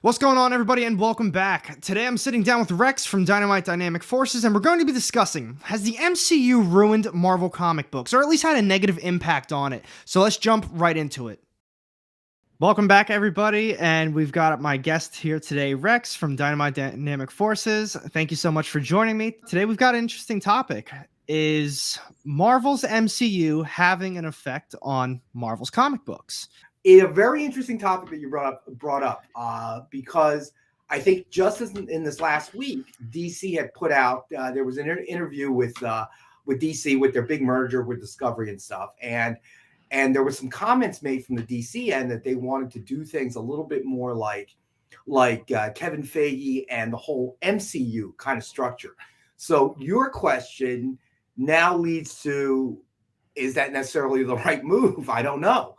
What's going on, everybody, and welcome back. Today I'm sitting down with Rex from Dynamite Dynamic Forces, and we're going to be discussing, has the MCU ruined Marvel comic books, or at least had a negative impact on it? So let's jump right into it. Welcome back, everybody, and we've got my guest here today, Rex from Dynamite Dynamic Forces. Thank you so much for joining me. Today we've got an interesting topic. Is Marvel's MCU having an effect on Marvel's comic books? A very interesting topic that you brought up because I think just as in this last week, DC had put out there was an interview with DC with their big merger with Discovery and stuff, and there was some comments made from the DC end that they wanted to do things a little bit more like Kevin Feige and the whole MCU kind of structure. So your question now leads to, is that necessarily the right move? I don't know.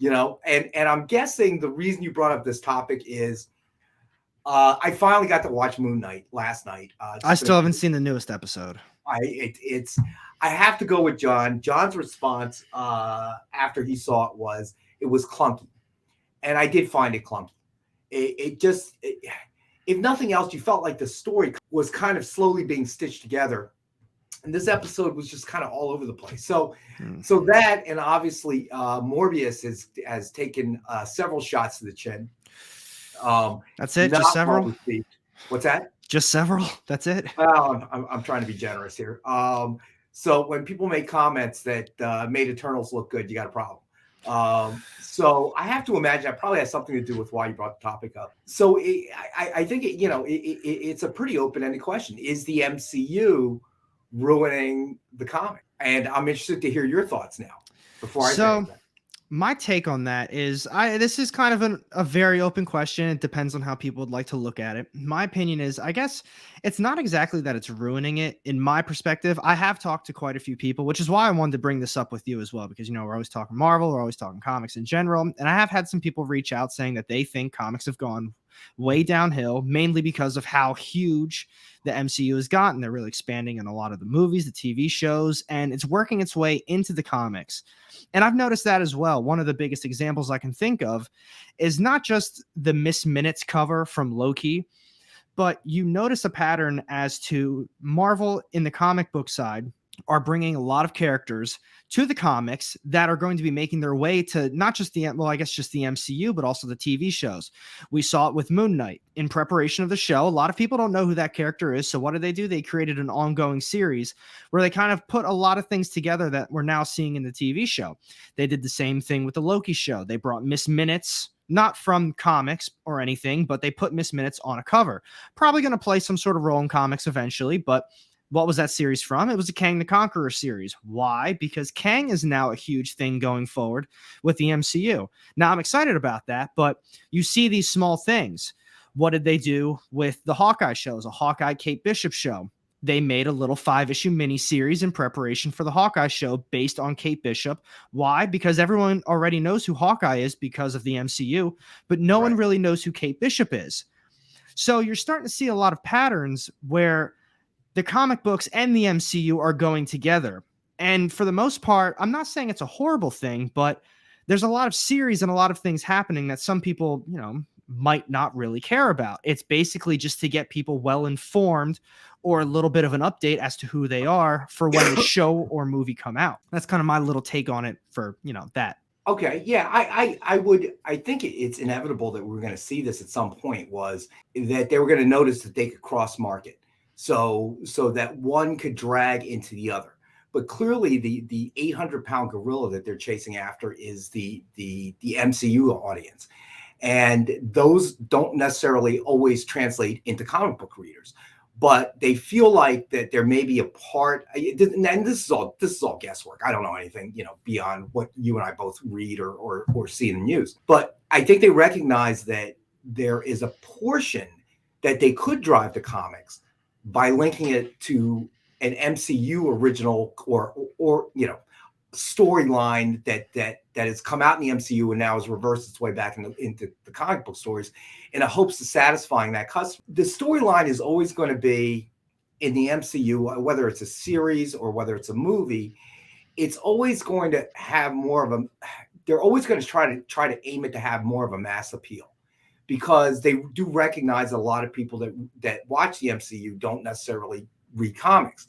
And I'm guessing the reason you brought up this topic is I finally got to watch Moon Knight last night. I still haven't seen the newest episode. I have to go with John. John's response after he saw it was clunky, and I did find it clunky. If nothing else, you felt like the story was kind of slowly being stitched together. And this episode was just kind of all over the place. So that, and obviously Morbius has taken several shots to the chin. That's it? Just several? What's that? Just several? That's it? Well, I'm trying to be generous here. So when people make comments that made Eternals look good, you got a problem. So I have to imagine that probably has something to do with why you brought the topic up. So I think it's a pretty open-ended question. Is the MCU ruining the comic? And I'm interested to hear your thoughts now before I say that. My take on that is this is kind of a very open question. It depends on how people would like to look at it. My opinion is, I guess it's not exactly that it's ruining it. In my perspective, I have talked to quite a few people, which is why I wanted to bring this up with you as well, because, we're always talking Marvel, we're always talking comics in general. And I have had some people reach out saying that they think comics have gone way downhill, mainly because of how huge the MCU has gotten. They're really expanding in a lot of the movies, the TV shows, and it's working its way into the comics. And I've noticed that as well. One of the biggest examples I can think of is not just the Miss Minutes cover from Loki, but you notice a pattern as to Marvel in the comic book side are bringing a lot of characters to the comics that are going to be making their way to not just just the MCU, but also the TV shows. We saw it with Moon Knight in preparation of the show. A lot of people don't know who that character is. So what did they do? They created an ongoing series where they kind of put a lot of things together that we're now seeing in the TV show. They did the same thing with the Loki show. They brought Miss Minutes, not from comics or anything, but they put Miss Minutes on a cover. Probably going to play some sort of role in comics eventually, but what was that series from? It was a Kang the Conqueror series. Why? Because Kang is now a huge thing going forward with the MCU. Now, I'm excited about that, but you see these small things. What did they do with the Hawkeye shows? A Hawkeye Kate Bishop show. They made a little 5-issue miniseries in preparation for the Hawkeye show based on Kate Bishop. Why? Because everyone already knows who Hawkeye is because of the MCU, but no one really knows who Kate Bishop is. So you're starting to see a lot of patterns where the comic books and the MCU are going together. And for the most part, I'm not saying it's a horrible thing, but there's a lot of series and a lot of things happening that some people, might not really care about. It's basically just to get people well informed or a little bit of an update as to who they are for when the show or movie come out. That's kind of my little take on it for, that. Okay. Yeah. I think it's inevitable that we're going to see this at some point, was that they were going to notice that they could cross market. So that one could drag into the other. But clearly the 800-pound gorilla that they're chasing after is the MCU audience. And those don't necessarily always translate into comic book readers, but they feel like that there may be a part, and this is all guesswork. I don't know anything, beyond what you and I both read or see in the news. But I think they recognize that there is a portion that they could drive to comics by linking it to an MCU original or storyline that has come out in the MCU and now has reversed its way back into the comic book stories in a hopes of satisfying that customer. The storyline is always going to be in the MCU, whether it's a series or whether it's a movie, it's always going to have more of a, they're always going to try to aim it to have more of a mass appeal. because they do recognize that a lot of people that watch the MCU don't necessarily read comics.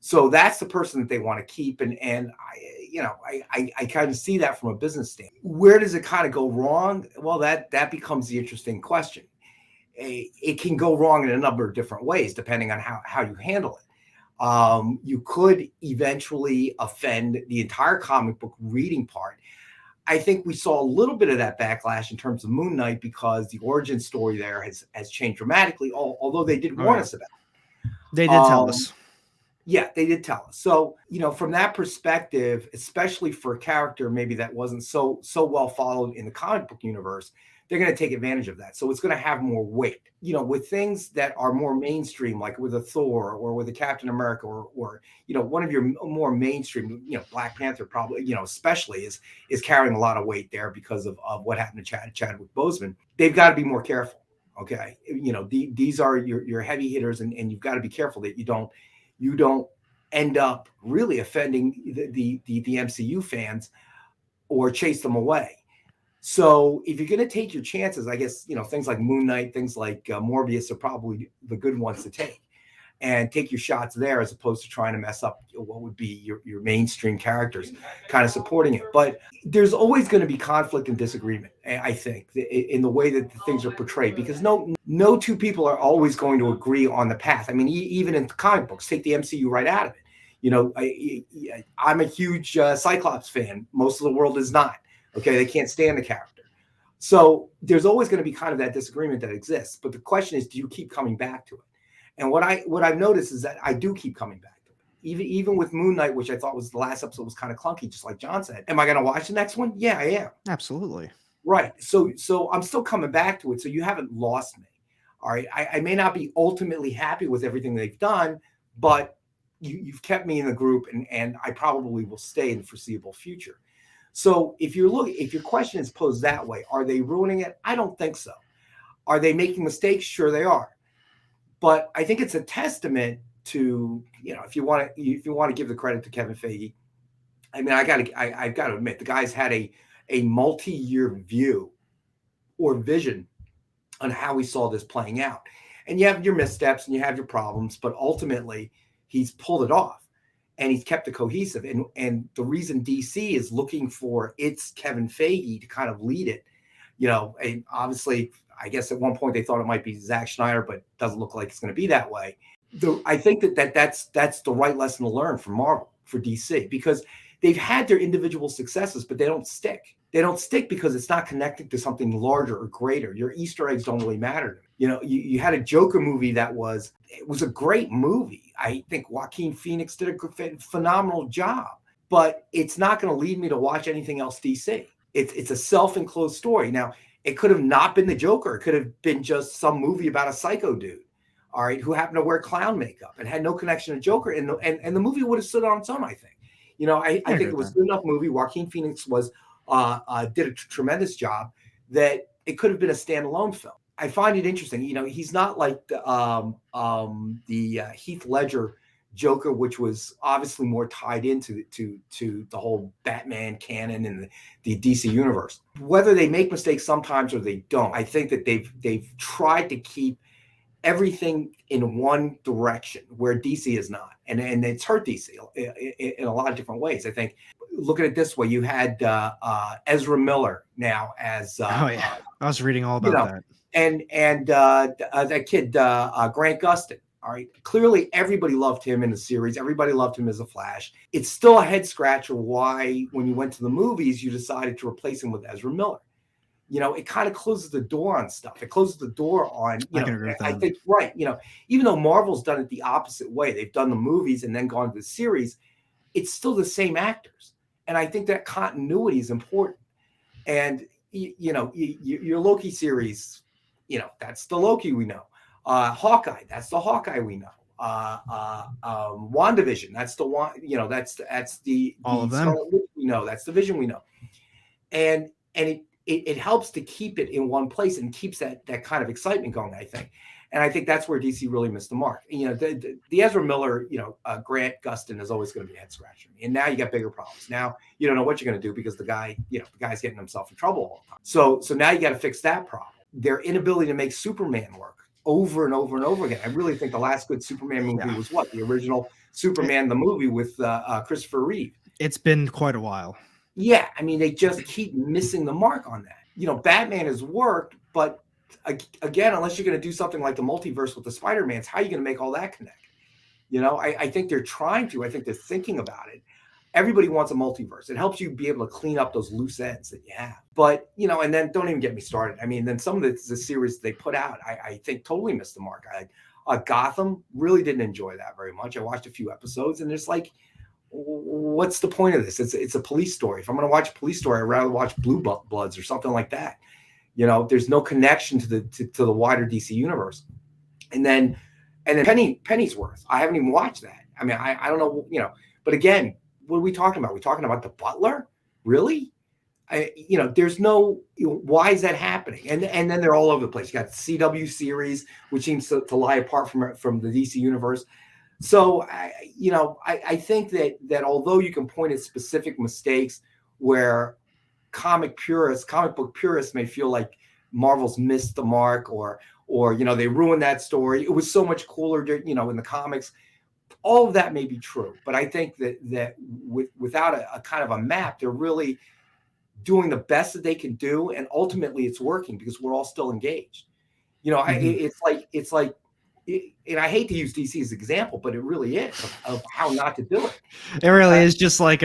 So that's the person that they want to keep. And I kind of see that from a business standpoint. Where does it kind of go wrong? Well, that becomes the interesting question. It can go wrong in a number of different ways, depending on how you handle it. You could eventually offend the entire comic book reading part. I think we saw a little bit of that backlash in terms of Moon Knight because the origin story there has changed dramatically, although they did warn us about it. They did tell us. Yeah, they did tell us. So, from that perspective, especially for a character maybe that wasn't so well followed in the comic book universe, they're going to take advantage of that. So it's going to have more weight. With things that are more mainstream, like with a Thor or with a Captain America or one of your more mainstream, Black Panther probably, especially is carrying a lot of weight there because of what happened to Chadwick Boseman. They've got to be more careful. Okay. These are your heavy hitters and you've got to be careful that you don't end up really offending the MCU fans or chase them away. So if you're going to take your chances, I guess, things like Moon Knight, things like Morbius are probably the good ones to take and take your shots there as opposed to trying to mess up what would be your mainstream characters kind of supporting it. But there's always going to be conflict and disagreement, I think, in the way that the things are portrayed, because no two people are always going to agree on the path. I mean, even in comic books, take the MCU right out of it. I'm a huge Cyclops fan. Most of the world is not. Okay, they can't stand the character. So there's always going to be kind of that disagreement that exists. But the question is, do you keep coming back to it? And what I've noticed is that I do keep coming back to it. Even with Moon Knight, which I thought was the last episode was kind of clunky, just like John said. Am I going to watch the next one? Yeah, I am. Absolutely. Right. So I'm still coming back to it. So you haven't lost me. All right. I may not be ultimately happy with everything they've done, but you've kept me in the group, and I probably will stay in the foreseeable future. So if your question is posed that way, are they ruining it? I don't think so. Are they making mistakes? Sure, they are. But I think it's a testament to, if you want to give the credit to Kevin Feige, I mean, I've got to admit, the guy's had a multi-year view or vision on how he saw this playing out. And you have your missteps and you have your problems, but ultimately he's pulled it off. And he's kept it cohesive. And the reason DC is looking for its Kevin Feige to kind of lead it, and obviously, I guess at one point they thought it might be Zack Snyder, but it doesn't look like it's going to be that way. I think that's the right lesson to learn from Marvel, for DC, because they've had their individual successes, but they don't stick. They don't stick because it's not connected to something larger or greater. Your Easter eggs don't really matter to me. You had a Joker movie it was a great movie. I think Joaquin Phoenix did a phenomenal job, but it's not going to lead me to watch anything else DC. It's a self-enclosed story. Now, it could have not been the Joker. It could have been just some movie about a psycho dude, all right, who happened to wear clown makeup and had no connection to Joker. And the movie would have stood on its own, I think. I think it was a good enough movie. Joaquin Phoenix did a tremendous job that it could have been a standalone film. I find it interesting. He's not like the Heath Ledger Joker, which was obviously more tied into the whole Batman canon and the DC universe. Whether they make mistakes sometimes or they don't, I think that they've tried to keep everything in one direction where DC is not, and it's hurt DC in a lot of different ways. I think. Look at it this way: you had Ezra Miller now as I was reading all about that. And that kid, Grant Gustin. All right. Clearly, everybody loved him in the series. Everybody loved him as a Flash. It's still a head scratcher why, when you went to the movies, you decided to replace him with Ezra Miller. It kind of closes the door on stuff. It closes the door on, I think, right. Even though Marvel's done it the opposite way, they've done the movies and then gone to the series, it's still the same actors. And I think that continuity is important. And, your Loki series, that's the Loki we know. Hawkeye, that's the Hawkeye we know. WandaVision, that's the one, that's the all of them we know. That's the Vision we know. And it helps to keep it in one place and keeps that kind of excitement going, I think. And I think that's where DC really missed the mark. The Ezra Miller, Grant Gustin is always going to be a head scratcher. And now you got bigger problems. Now you don't know what you're going to do because the guy's getting himself in trouble all the time. So now you got to fix that problem. their inability to make Superman work over and over and over again. I really think the last good Superman movie was what? The original Superman, the movie with Christopher Reeve. It's been quite a while. Yeah, I mean, they just keep missing the mark on that. You know, Batman has worked, but again, unless you're going to do something like the multiverse with the Spider-Mans, how are you going to make all that connect? You know, I think they're trying to. I think they're thinking about it. Everybody wants a multiverse. It helps you be able to clean up those loose ends that you have. But, you know, and then don't even get me started. I mean, then some of the series they put out, I think totally missed the mark. Gotham, really didn't enjoy that very much. I watched a few episodes and it's like, what's the point of this? It's a police story. If I'm going to watch a police story, I'd rather watch Blue Bloods or something like that. You know, there's no connection to the wider DC universe. And then Pennyworth. I haven't even watched that. I mean, I don't know, you know, but again, what are we talking about? Are we talking about the Butler? Really? You know, there's no, you know, why is that happening? And then they're all over the place. You got the CW series, which seems to lie apart from the DC universe. So, I think that although you can point at specific mistakes where comic book purists may feel like Marvel's missed the mark or you know, they ruined that story. It was so much cooler, you know, in the comics. All of that may be true, but I think that without a kind of a map, they're really doing the best that they can do, and ultimately it's working because we're all still engaged. You know, it's like, and I hate to use DC as an example, but it really is of how not to do it. It really is just like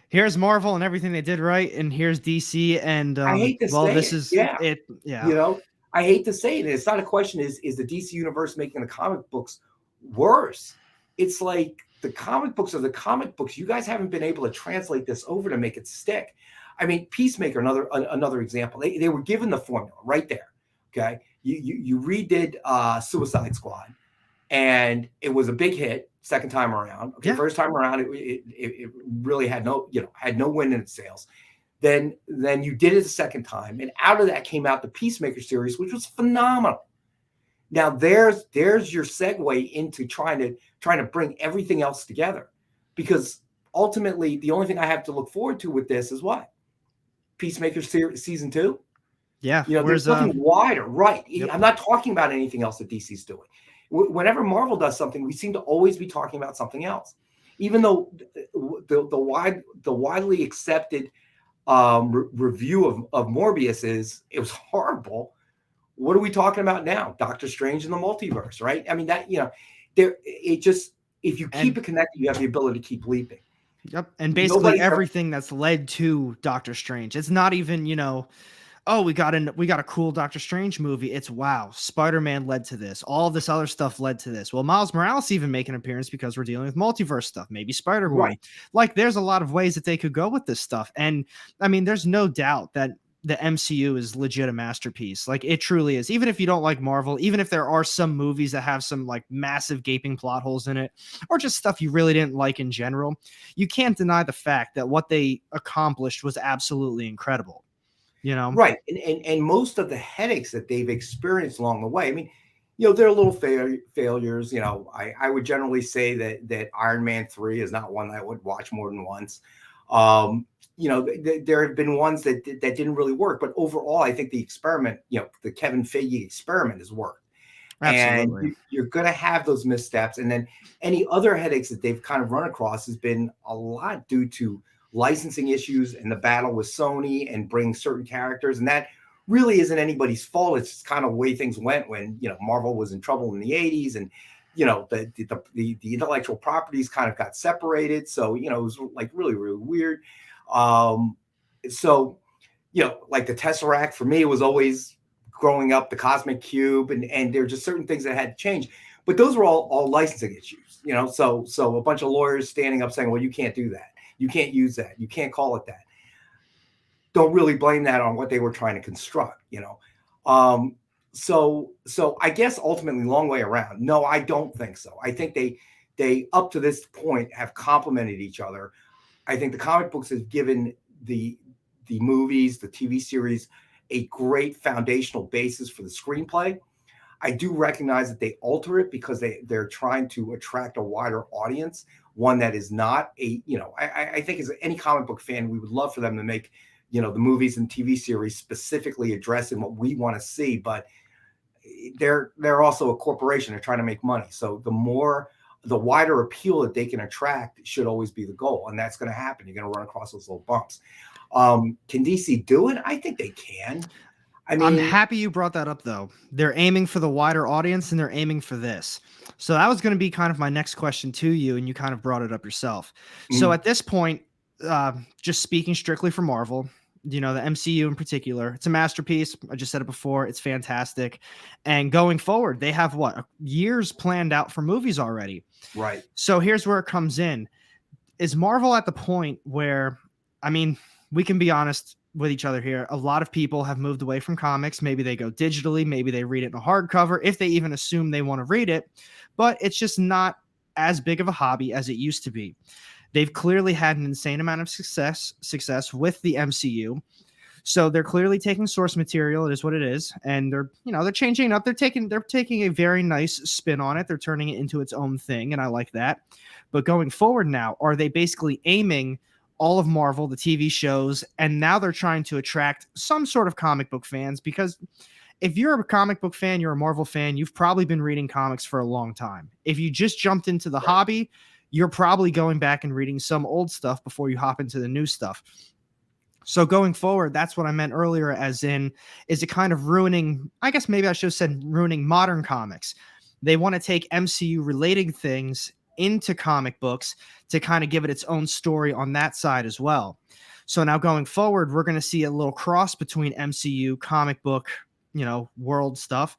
here's Marvel and everything they did right, and here's DC, and I hate to say this it. is Yeah. it. Yeah, you know, I hate to say it. It's not a question. Is the DC universe making the comic books worse? It's like the comic books are the comic books. You guys haven't been able to translate this over to make it stick. I mean, Peacemaker, another example. They were given the formula right there. Okay, you redid Suicide Squad, and it was a big hit second time around. Okay, first time around, it really had no win in its sales. Then you did it the second time, and out of that came out the Peacemaker series, which was phenomenal. Now there's your segue into trying to bring everything else together, because ultimately the only thing I have to look forward to with this is what? Peacemaker season 2. Yeah, you know, there's nothing wider, right? Yep. I'm not talking about anything else that DC's doing. Whenever Marvel does something, we seem to always be talking about something else, even though the widely accepted review of Morbius is it was horrible. What are we talking about now? Doctor Strange in the multiverse, right? I mean, that, you know, if you keep it connected, you have the ability to keep leaping. Yep. And basically everything that's led to Doctor Strange. It's not even, you know, oh, we got a cool Doctor Strange movie. It's wow, Spider-Man led to this. All this other stuff led to this. Well, Miles Morales even make an appearance because we're dealing with multiverse stuff. Maybe Spider-Gwen. Right. Like, there's a lot of ways that they could go with this stuff. And I mean, there's no doubt that the MCU is legit a masterpiece. Like, it truly is. Even if you don't like Marvel, even if there are some movies that have some like massive gaping plot holes in it, or just stuff you really didn't like in general, you can't deny the fact that what they accomplished was absolutely incredible. You know, right. And most of the headaches that they've experienced along the way, I mean, you know, there are little failures. You know, I would generally say that Iron Man 3 is not one that I would watch more than once. You know, there have been ones that didn't really work, but overall, I think the experiment, you know, the Kevin Feige experiment has worked. Absolutely. And you're going to have those missteps. And then any other headaches that they've kind of run across has been a lot due to licensing issues and the battle with Sony and bringing certain characters. And that really isn't anybody's fault. It's just kind of the way things went when, you know, Marvel was in trouble in the 80s, and, you know, the intellectual properties kind of got separated. So, you know, it was like really, really weird. So, you know, like the Tesseract for me, it was always growing up, the Cosmic Cube, and there are just certain things that had to change. But those were all licensing issues, you know. So a bunch of lawyers standing up saying, well, you can't do that. You can't use that. You can't call it that. Don't really blame that on what they were trying to construct, you know. So I guess ultimately, long way around. No, I don't think so. I think they up to this point have complemented each other. I think the comic books have given the movies, the TV series, a great foundational basis for the screenplay. I do recognize that they alter it because they're trying to attract a wider audience, one that is not a, you know, I think as any comic book fan, we would love for them to make, the movies and TV series specifically addressing what we want to see, but they're also a corporation. They're trying to make money. So the wider appeal that they can attract should always be the goal. And that's going to happen. You're going to run across those little bumps. Can DC do it? I think they can. I mean, I'm happy you brought that up, though. They're aiming for the wider audience, and they're aiming for this. So that was going to be kind of my next question to you, and you kind of brought it up yourself. So at this point, just speaking strictly for Marvel, the MCU in particular, it's a masterpiece. I just said it before. It's fantastic. And going forward, they have years planned out for movies already. Right. So here's where it comes in. Is Marvel at the point where, I mean, we can be honest with each other here. A lot of people have moved away from comics. Maybe they go digitally. Maybe they read it in a hardcover, if they even assume they want to read it. But it's just not as big of a hobby as it used to be. They've clearly had an insane amount of success with the MCU. So they're clearly taking source material. It is what it is. And they're changing it up. They're taking a very nice spin on it. They're turning it into its own thing. And I like that. But going forward now, are they basically aiming all of Marvel, the TV shows, and now they're trying to attract some sort of comic book fans? Because if you're a comic book fan, you're a Marvel fan, you've probably been reading comics for a long time. If you just jumped into the hobby, you're probably going back and reading some old stuff before you hop into the new stuff. So going forward, that's what I meant earlier, as in, is it kind of ruining, I guess maybe I should have said ruining modern comics. They want to take MCU related things into comic books to kind of give it its own story on that side as well. So now going forward, we're going to see a little cross between MCU comic book, world stuff.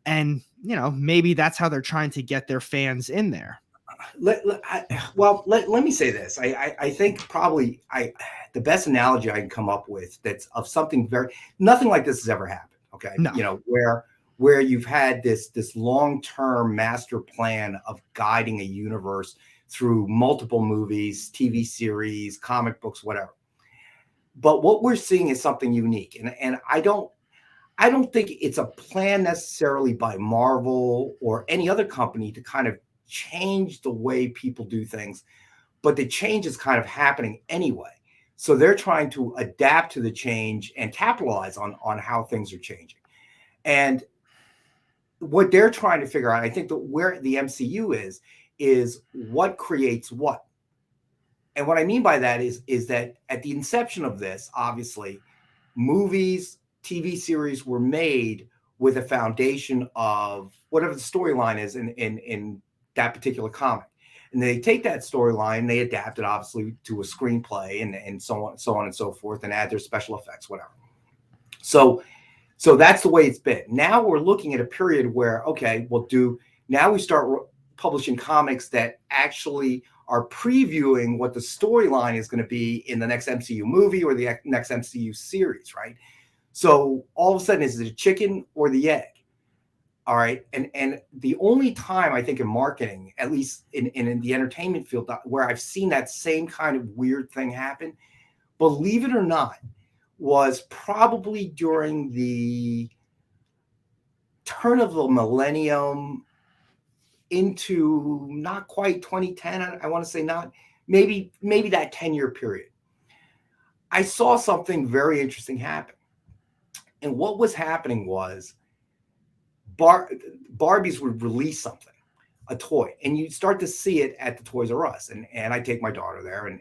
And, maybe that's how they're trying to get their fans in there. Let me say this. I think probably the best analogy I can come up with that's of something nothing like this has ever happened. Okay. No. Where you've had this long-term master plan of guiding a universe through multiple movies, TV series, comic books, whatever. But what we're seeing is something unique. And I don't think it's a plan necessarily by Marvel or any other company to kind of change the way people do things, but the change is kind of happening anyway. So they're trying to adapt to the change and capitalize on how things are changing. And what they're trying to figure out, I think that where the MCU is what creates what. And what I mean by that is that at the inception of this, obviously, movies, TV series were made with a foundation of whatever the storyline is in that particular comic. And they take that storyline, they adapt it obviously to a screenplay and so on and so forth, and add their special effects, whatever. So that's the way it's been. Now we're looking at a period where, okay, now we start publishing comics that actually are previewing what the storyline is going to be in the next MCU movie or the next MCU series, right? So all of a sudden, is it a chicken or the egg? All right. And the only time I think in marketing, at least in the entertainment field, where I've seen that same kind of weird thing happen, believe it or not, was probably during the turn of the millennium into not quite 2010. I want to say not, maybe that 10-year period. I saw something very interesting happen. And what was happening was Barbies would release something, a toy, and you start to see it at the Toys R Us. And I take my daughter there and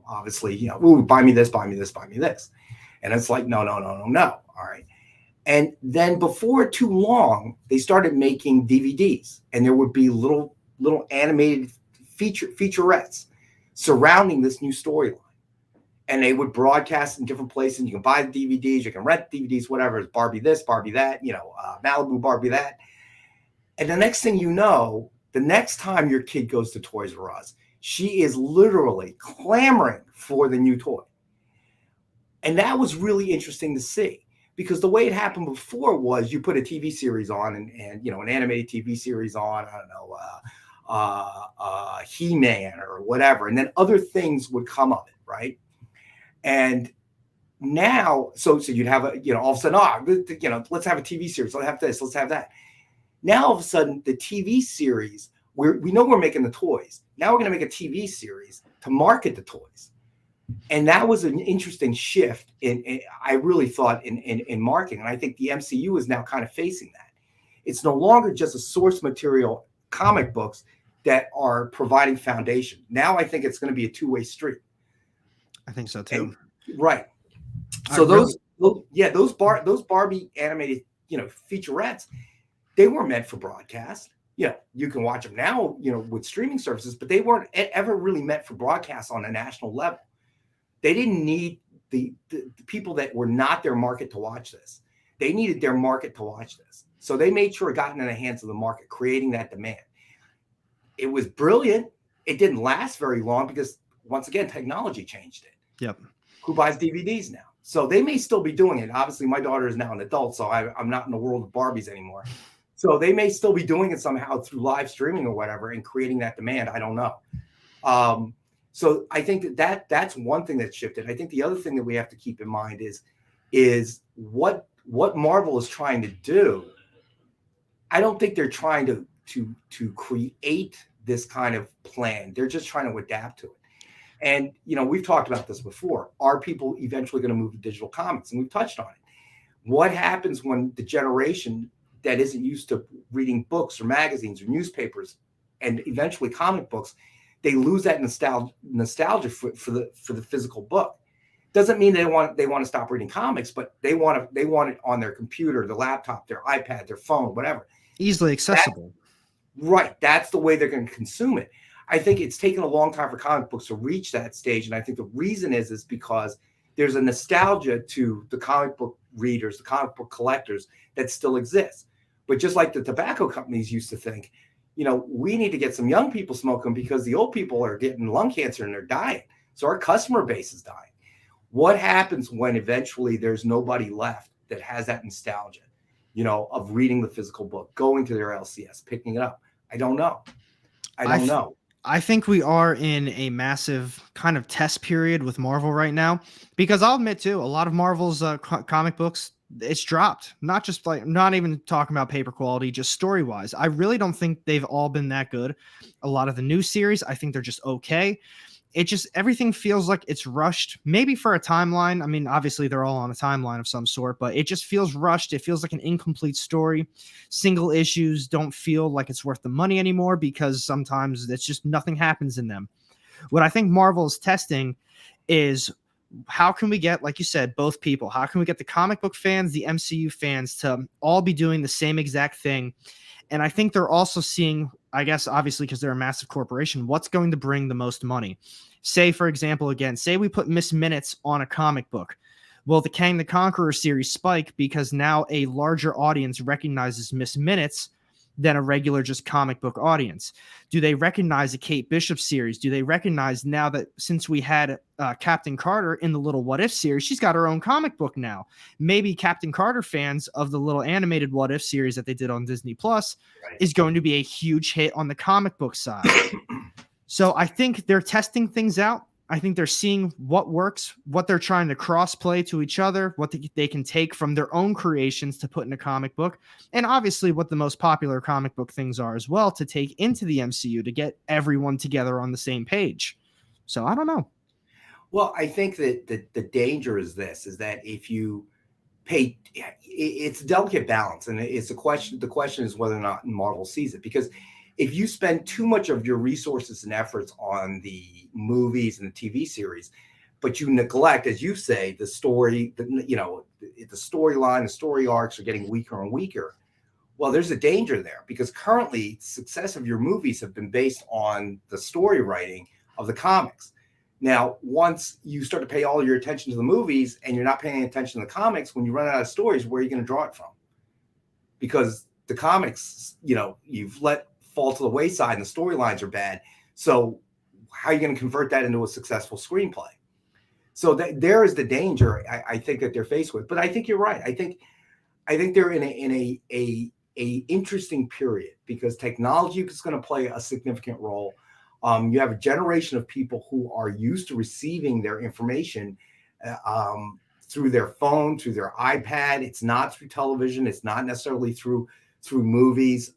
obviously, ooh, buy me this, buy me this, buy me this. And it's like, no. All right. And then before too long, they started making DVDs, and there would be little animated featurettes surrounding this new storyline. And they would broadcast in different places. You can buy the DVDs, you can rent DVDs, whatever. It's Barbie this, Barbie that, Malibu Barbie that. And the next thing you know, the next time your kid goes to Toys R Us, she is literally clamoring for the new toy. And that was really interesting to see, because the way it happened before was you put a TV series on and an animated TV series on, I don't know, He-Man or whatever, and then other things would come of it, right? And now, so you'd have all of a sudden, let's have a TV series, let's have this, let's have that. Now all of a sudden, the TV series, we know we're making the toys. Now we're going to make a TV series to market the toys. And that was an interesting shift I really thought in marketing. And I think the MCU is now kind of facing that. It's no longer just a source material comic books that are providing foundation. Now I think it's going to be a two-way street. I think so too. And, right. I So really, those Barbie animated, featurettes, they weren't meant for broadcast. You can watch them now, with streaming services, but they weren't ever really meant for broadcast on a national level. They didn't need the people that were not their market to watch this. They needed their market to watch this. So they made sure it got into the hands of the market, creating that demand. It was brilliant. It didn't last very long because, once again, technology changed it. Yep. Who buys DVDs now? So they may still be doing it. Obviously, my daughter is now an adult, so I'm not in the world of Barbies anymore. So they may still be doing it somehow through live streaming or whatever and creating that demand. I don't know. So I think that's one thing that shifted. I think the other thing that we have to keep in mind is what Marvel is trying to do. I don't think they're trying to create this kind of plan. They're just trying to adapt to it. And, we've talked about this before. Are people eventually going to move to digital comics? And we've touched on it. What happens when the generation that isn't used to reading books or magazines or newspapers and eventually comic books, they lose that nostalgia for the physical book? Doesn't mean they want to stop reading comics, but they want it on their computer, their laptop, their iPad, their phone, whatever. Easily accessible. Right. That's the way they're going to consume it. I think it's taken a long time for comic books to reach that stage. And I think the reason is because there's a nostalgia to the comic book readers, the comic book collectors that still exists. But just like the tobacco companies used to think, we need to get some young people smoking because the old people are getting lung cancer and they're dying. So our customer base is dying. What happens when eventually there's nobody left that has that nostalgia, of reading the physical book, going to their LCS, picking it up? I don't know. I don't know. I think we are in a massive kind of test period with Marvel right now, because I'll admit too, a lot of Marvel's comic books, it's dropped. Not even talking about paper quality, just story wise. I really don't think they've all been that good. A lot of the new series, I think they're just okay. Everything feels like it's rushed, maybe for a timeline. I mean, obviously they're all on a timeline of some sort, but it just feels rushed. It feels like an incomplete story. Single issues don't feel like it's worth the money anymore because sometimes it's just nothing happens in them. What I think Marvel is testing is, how can we get, like you said, both people? How can we get the comic book fans, the MCU fans to all be doing the same exact thing? And I think they're also seeing, I guess, obviously, because they're a massive corporation, what's going to bring the most money. Say, for example, say we put Miss Minutes on a comic book. Will the Kang the Conqueror series spike because now a larger audience recognizes Miss Minutes than a regular just comic book audience? Do they recognize a Kate Bishop series? Do they recognize now that since we had Captain Carter in the Little What If series, she's got her own comic book now? Maybe Captain Carter fans of the little animated What If series that they did on Disney Plus is going to be a huge hit on the comic book side. So I think they're testing things out. I think they're seeing what works, what they're trying to cross play to each other, what they can take from their own creations to put in a comic book, and obviously what the most popular comic book things are as well to take into the MCU to get everyone together on the same page. So I don't know. Well, I think that the danger is that if you pay, it's a delicate balance, and it's a question. The question is whether or not Marvel sees it, because if you spend too much of your resources and efforts on the movies and the TV series, but you neglect, as you say, the story, the storyline, the story arcs are getting weaker and weaker. Well, there's a danger there, because currently the success of your movies have been based on the story writing of the comics. Now, once you start to pay all your attention to the movies and you're not paying attention to the comics, when you run out of stories, where are you going to draw it from? Because the comics, you've let fall to the wayside and the storylines are bad. So how are you going to convert that into a successful screenplay? So there is the danger I think that they're faced with. But I think you're right. I think they're in a interesting period, because technology is going to play a significant role. You have a generation of people who are used to receiving their information through their phone, through their iPad. It's not through television. It's not necessarily through movies.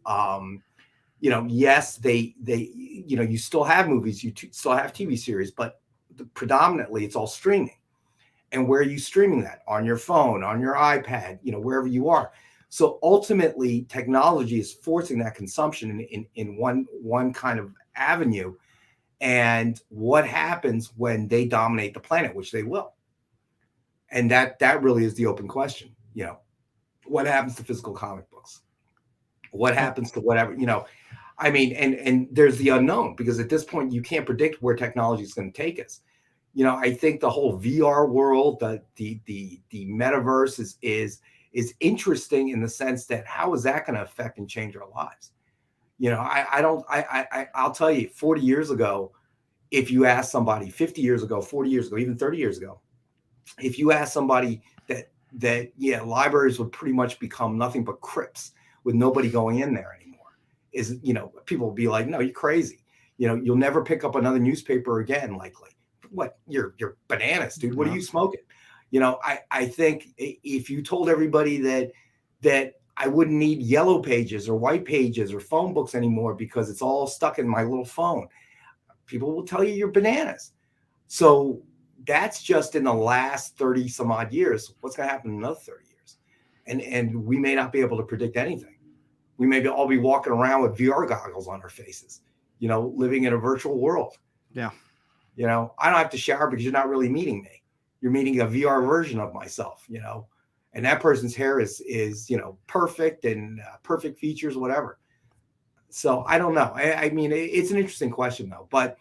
Yes, they you still have movies, you still have TV series, but predominantly it's all streaming. And where are you streaming that? On your phone, on your iPad, wherever you are. So ultimately, technology is forcing that consumption in one kind of avenue. And what happens when they dominate the planet, which they will? And that really is the open question. What happens to physical comic books? What happens to whatever, I mean, and there's the unknown, because at this point you can't predict where technology is going to take us. I think the whole VR world, the metaverse is interesting in the sense that how is that going to affect and change our lives? I'll tell you, 40 years ago, if you ask somebody, 50 years ago, 40 years ago, even 30 years ago, if you ask somebody that libraries would pretty much become nothing but crypts with nobody going in there anymore, people will be like, no, you're crazy. You'll never pick up another newspaper again, likely. What? You're bananas, dude. What are you smoking? I think if you told everybody that I wouldn't need yellow pages or white pages or phone books anymore because it's all stuck in my little phone, people will tell you you're bananas. So that's just in the last 30 some odd years. What's going to happen in another 30 years? And we may not be able to predict anything. We may all be walking around with VR goggles on our faces, living in a virtual world. Yeah. I don't have to shower because you're not really meeting me. You're meeting a VR version of myself, and that person's hair is perfect and perfect features, whatever. So I don't know. I mean, it's an interesting question though, but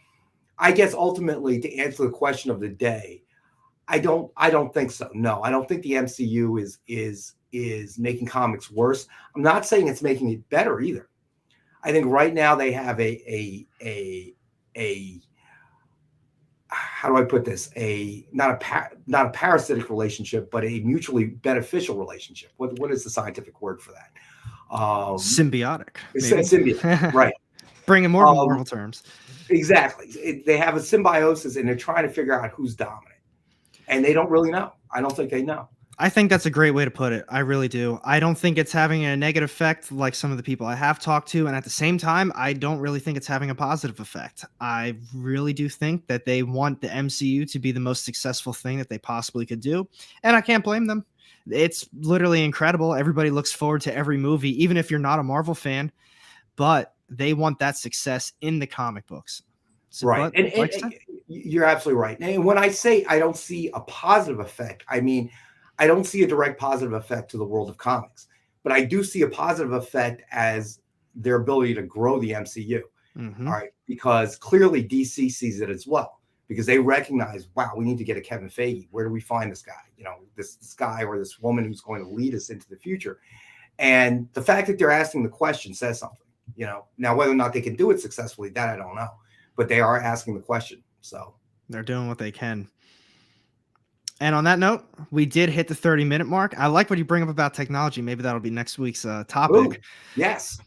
I guess ultimately to answer the question of the day, I don't think so. No, I don't think the MCU is making comics worse. I'm not saying it's making it better either. I think right now they have a how do I put this? Not a parasitic relationship, but a mutually beneficial relationship. What is the scientific word for that? Symbiotic. Symbiotic, right? Bringing more Marvel terms. Exactly. They have a symbiosis, and they're trying to figure out who's dominant, and they don't really know. I don't think they know. I think that's a great way to put it. I really do. I don't think it's having a negative effect like some of the people I have talked to. And at the same time, I don't really think it's having a positive effect. I really do think that they want the MCU to be the most successful thing that they possibly could do. And I can't blame them. It's literally incredible. Everybody looks forward to every movie, even if you're not a Marvel fan, but they want that success in the comic books. So, right. And you're absolutely right. And when I say I don't see a positive effect, I mean, I don't see a direct positive effect to the world of comics, but I do see a positive effect as their ability to grow the MCU. Mm-hmm. All right. Because clearly DC sees it as well, because they recognize, wow, we need to get a Kevin Feige. Where do we find this guy? This guy or this woman who's going to lead us into the future. And the fact that they're asking the question says something, now whether or not they can do it successfully, that I don't know, but they are asking the question. So they're doing what they can. And on that note, we did hit the 30-minute mark. I like what you bring up about technology. Maybe that'll be next week's topic. Ooh, yes.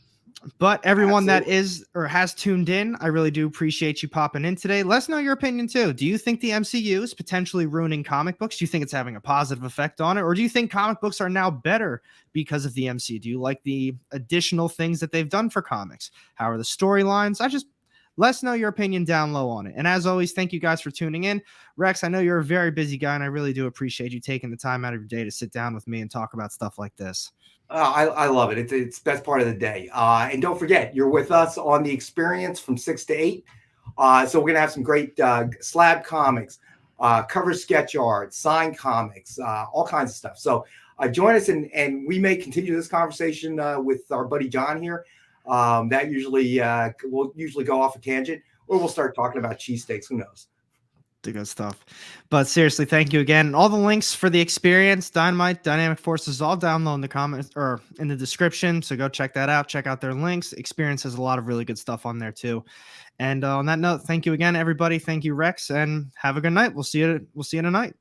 But everyone that is or has tuned in, I really do appreciate you popping in today. Let us know your opinion too. Do you think the MCU is potentially ruining comic books? Do you think it's having a positive effect on it? Or do you think comic books are now better because of the MCU? Do you like the additional things that they've done for comics? How are the storylines? Let us know your opinion down low on it. And as always, thank you guys for tuning in. Rex, I know you're a very busy guy, and I really do appreciate you taking the time out of your day to sit down with me and talk about stuff like this. I love it. It's the best part of the day. And don't forget, you're with us on The Experience from 6 to 8. So we're going to have some great slab comics, cover sketch art, signed comics, all kinds of stuff. So join us, and we may continue this conversation with our buddy John here. That we'll usually go off a tangent, or we'll start talking about cheesesteaks. Who knows? The good stuff. But seriously, thank you again. All the links for The Experience, Dynamite, Dynamic Forces, all down low in the comments or in the description. So go check that out. Check out their links. Experience has a lot of really good stuff on there too. And on that note, thank you again, everybody. Thank you, Rex, and have a good night. We'll see you tonight.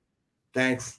Thanks.